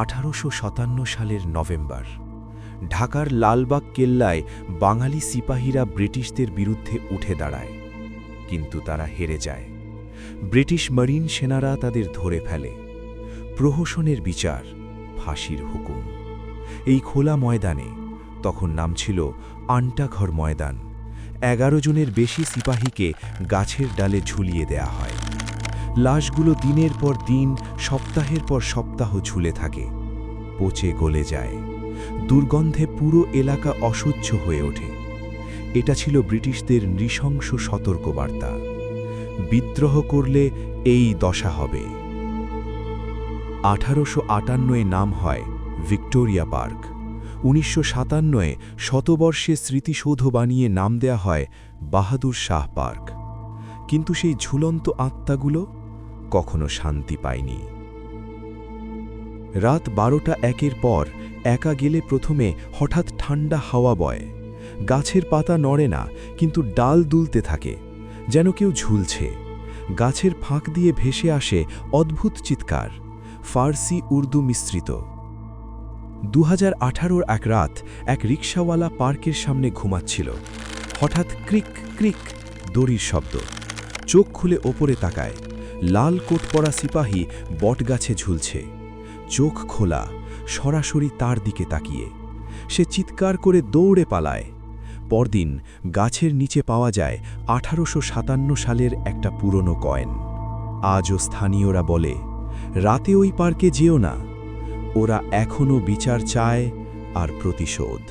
1857 সালের নভেম্বর ঢাকার লালবাগ কেল্লায় বাঙালি সিপাহীরা ব্রিটিশদের বিরুদ্ধে উঠে দাঁড়ায়, কিন্তু তারা হেরে যায়। ব্রিটিশ মারিন সেনারা তাদের ধরে ফেলে। প্রহসনের বিচার, ফাঁসির হুকুম। এই খোলা ময়দানে, তখন নাম ছিল আন্টাঘর ময়দান, 11 জনের বেশি সিপাহীকে গাছের ডালে ঝুলিয়ে দেয়া হয়। লাশগুলো দিনের পর দিন, সপ্তাহের পর সপ্তাহ ঝুলে থাকে, পচে গলে যায়। দুর্গন্ধে পুরো এলাকা অসহ্য হয়ে ওঠে। এটা ছিল ব্রিটিশদের নৃশংস সতর্কবার্তা। বিদ্রোহ করলে এই দশা হবে। 1858 নাম হয় ভিক্টোরিয়া পার্ক। 1957 শতবর্ষে স্মৃতিসৌধ বানিয়ে নাম দেয়া হয় বাহাদুর শাহ পার্ক। কিন্তু সেই ঝুলন্ত আত্মাগুলো কখনো শান্তি পায়নি। রাত 12টা একের পর একা গেলে প্রথমে হঠাৎ ঠান্ডা হাওয়া বয়। গাছের পাতা নড়ে না, কিন্তু ডাল দুলতে থাকে, যেন কেউ ঝুলছে। গাছের ফাঁক দিয়ে ভেসে আসে অদ্ভুত চিৎকার, ফার্সি উর্দু মিশ্রিত। 2018 এক রাত এক রিকশাওয়ালা পার্কের সামনে ঘুমাচ্ছিল। হঠাৎ ক্রিক ক্রিক দড়ির শব্দ। চোখ খুলে ওপরে তাকায়। লাল কোট পরা সিপাহী বটগাছে ঝুলছে, চোখ খোলা, সরাসরি তার দিকে তাকিয়ে। সে চিৎকার করে দৌড়ে পালায়। পরদিন গাছের নিচে পাওয়া যায় 1857 সালের একটা পুরনো কয়েন। আজও স্থানীয়রা বলে, রাতে ওই পার্কে যেও না, ওরা এখনও বিচার চায় আর প্রতিশোধ।